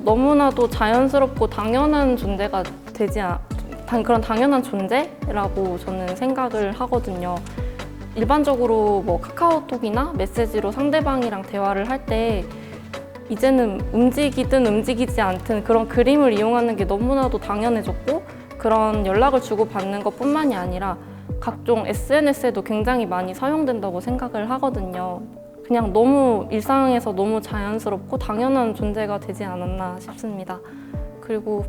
너무나도 자연스럽고 당연한 존재가 그런 당연한 존재라고 저는 생각을 하거든요. 일반적으로 뭐 카카오톡이나 메시지로 상대방이랑 대화를 할 때 이제는 움직이든 움직이지 않든 그런 그림을 이용하는 게 너무나도 당연해졌고, 그런 연락을 주고받는 것뿐만이 아니라 각종 SNS에도 굉장히 많이 사용된다고 생각을 하거든요. 그냥 너무 일상에서 너무 자연스럽고 당연한 존재가 되지 않았나 싶습니다. 그리고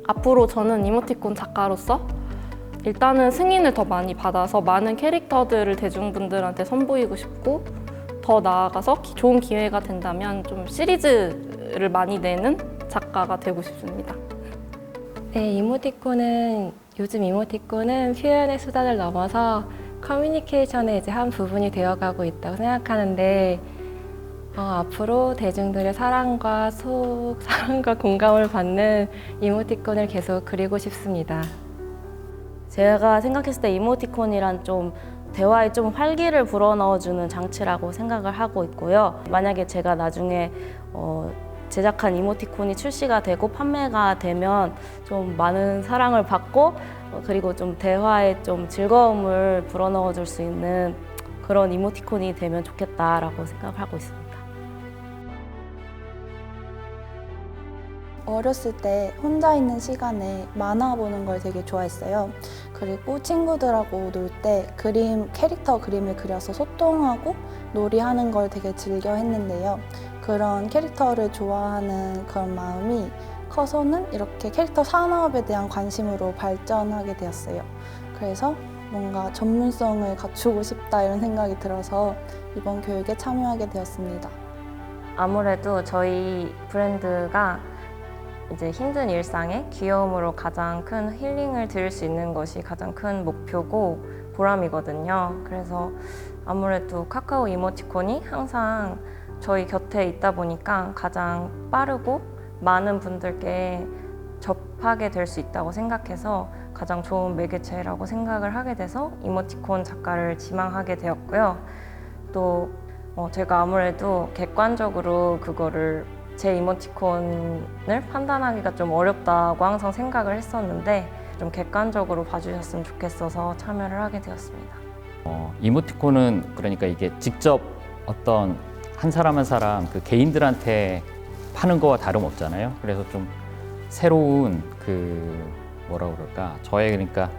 앞으로 저는 이모티콘 작가로서 일단은 승인을 더 많이 받아서 많은 캐릭터들을 대중분들한테 선보이고 싶고, 더 나아가서 좋은 기회가 된다면 좀 시리즈를 많이 내는 작가가 되고 싶습니다. 네, 요즘 이모티콘은 표현의 수단을 넘어서 커뮤니케이션의 이제 한 부분이 되어가고 있다고 생각하는데, 앞으로 대중들의 사랑과 공감을 받는 이모티콘을 계속 그리고 싶습니다. 제가 생각했을 때 이모티콘이란 좀 대화에 좀 활기를 불어넣어주는 장치라고 생각을 하고 있고요. 만약에 제가 나중에 제작한 이모티콘이 출시가 되고 판매가 되면 좀 많은 사랑을 받고 그리고 좀 대화에 좀 즐거움을 불어넣어줄 수 있는 그런 이모티콘이 되면 좋겠다라고 생각을 하고 있습니다. 어렸을 때 혼자 있는 시간에 만화 보는 걸 되게 좋아했어요. 그리고 친구들하고 놀 때 캐릭터 그림을 그려서 소통하고 놀이하는 걸 되게 즐겨 했는데요. 그런 캐릭터를 좋아하는 그런 마음이 커서는 이렇게 캐릭터 산업에 대한 관심으로 발전하게 되었어요. 그래서 뭔가 전문성을 갖추고 싶다 이런 생각이 들어서 이번 교육에 참여하게 되었습니다. 아무래도 저희 브랜드가 이제 힘든 일상에 귀여움으로 가장 큰 힐링을 드릴 수 있는 것이 가장 큰 목표고 보람이거든요. 그래서 아무래도 카카오 이모티콘이 항상 저희 곁에 있다 보니까 가장 빠르고 많은 분들께 접하게 될 수 있다고 생각해서 가장 좋은 매개체라고 생각을 하게 돼서 이모티콘 작가를 지망하게 되었고요. 또 제가 아무래도 객관적으로 제 이모티콘을 판단하기가 좀 어렵다고 항상 생각을 했었는데 좀 객관적으로 봐주셨으면 좋겠어서 참여를 하게 되었습니다. 이모티콘은 그러니까 이게 직접 어떤 한 사람 한 사람 그 개인들한테 파는 거와 다름없잖아요. 그래서 좀 새로운 저의 그러니까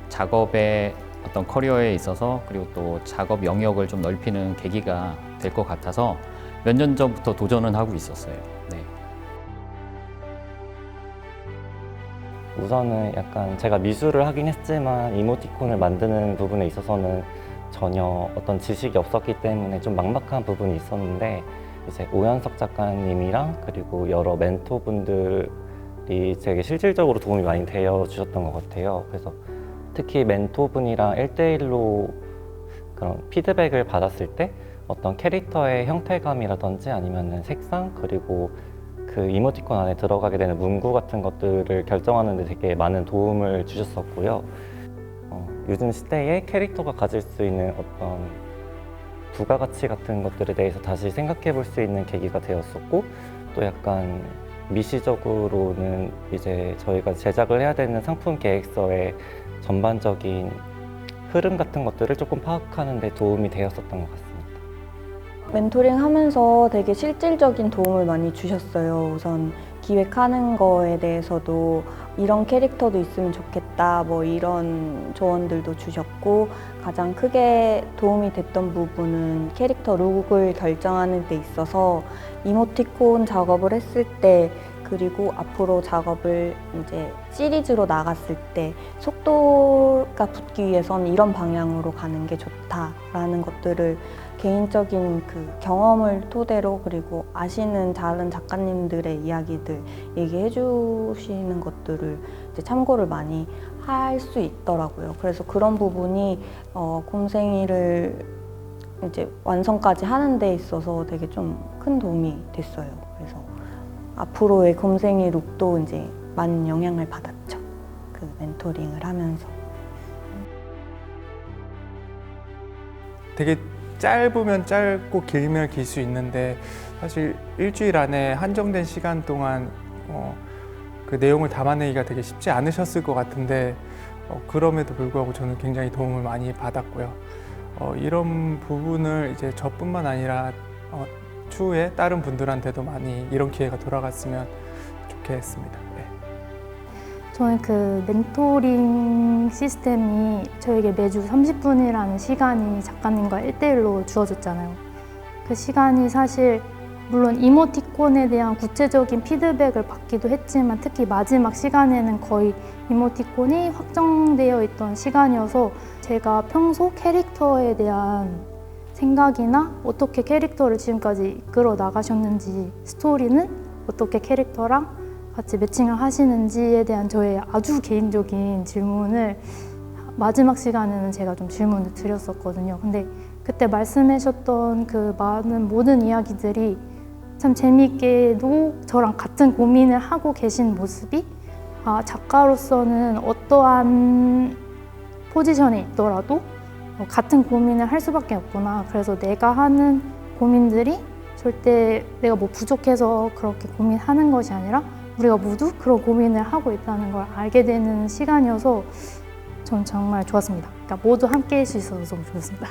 작업의 어떤 커리어에 있어서 그리고 또 작업 영역을 좀 넓히는 계기가 될 것 같아서 몇 년 전부터 도전은 하고 있었어요. 네. 우선은 약간 제가 미술을 하긴 했지만 이모티콘을 만드는 부분에 있어서는 전혀 어떤 지식이 없었기 때문에 좀 막막한 부분이 있었는데, 이제 오연석 작가님이랑 그리고 여러 멘토분들이 되게 실질적으로 도움이 많이 되어 주셨던 것 같아요. 그래서 특히 멘토분이랑 1대1로 그런 피드백을 받았을 때 어떤 캐릭터의 형태감이라든지 아니면 색상, 그리고 그 이모티콘 안에 들어가게 되는 문구 같은 것들을 결정하는 데 되게 많은 도움을 주셨었고요. 요즘 시대에 캐릭터가 가질 수 있는 어떤 부가가치 같은 것들에 대해서 다시 생각해 볼 수 있는 계기가 되었었고, 또 약간 미시적으로는 이제 저희가 제작을 해야 되는 상품 계획서의 전반적인 흐름 같은 것들을 조금 파악하는 데 도움이 되었었던 것 같습니다. 멘토링 하면서 되게 실질적인 도움을 많이 주셨어요. 우선 기획하는 거에 대해서도 이런 캐릭터도 있으면 좋겠다, 뭐 이런 조언들도 주셨고, 가장 크게 도움이 됐던 부분은 캐릭터 룩을 결정하는 데 있어서 이모티콘 작업을 했을 때, 그리고 앞으로 작업을 이제 시리즈로 나갔을 때 속도가 붙기 위해서는 이런 방향으로 가는 게 좋다라는 것들을 개인적인 그 경험을 토대로, 그리고 아시는 다른 작가님들의 이야기들 얘기해 주시는 것들을 이제 참고를 많이 할 수 있더라고요. 그래서 그런 부분이 곰생이를 이제 완성까지 하는 데 있어서 되게 좀 큰 도움이 됐어요. 그래서 앞으로의 곰생이 룩도 이제 많은 영향을 받았죠. 그 멘토링을 하면서. 되게 짧으면 짧고 길면 길 수 있는데 사실 일주일 안에 한정된 시간 동안 그 내용을 담아내기가 되게 쉽지 않으셨을 것 같은데 그럼에도 불구하고 저는 굉장히 도움을 많이 받았고요. 이런 부분을 이제 저뿐만 아니라 추후에 다른 분들한테도 많이 이런 기회가 돌아갔으면 좋겠습니다. 네. 저는 그 멘토링 시스템이 저에게 매주 30분이라는 시간이 작가님과 1대1로 주어졌잖아요. 그 시간이 사실 물론 이모티콘에 대한 구체적인 피드백을 받기도 했지만 특히 마지막 시간에는 거의 이모티콘이 확정되어 있던 시간이어서 제가 평소 캐릭터에 대한 생각이나 어떻게 캐릭터를 지금까지 이끌어 나가셨는지, 스토리는 어떻게 캐릭터랑 같이 매칭을 하시는지에 대한 저의 아주 개인적인 질문을 마지막 시간에는 제가 좀 질문을 드렸었거든요. 근데 그때 말씀하셨던 그 많은 모든 이야기들이 참 재미있게도 저랑 같은 고민을 하고 계신 모습이 작가로서는 어떠한 포지션에 있더라도 같은 고민을 할 수밖에 없구나. 그래서 내가 하는 고민들이 절대 내가 뭐 부족해서 그렇게 고민하는 것이 아니라 우리가 모두 그런 고민을 하고 있다는 걸 알게 되는 시간이어서 전 정말 좋았습니다. 그러니까 모두 함께 할 수 있어서 너무 좋았습니다.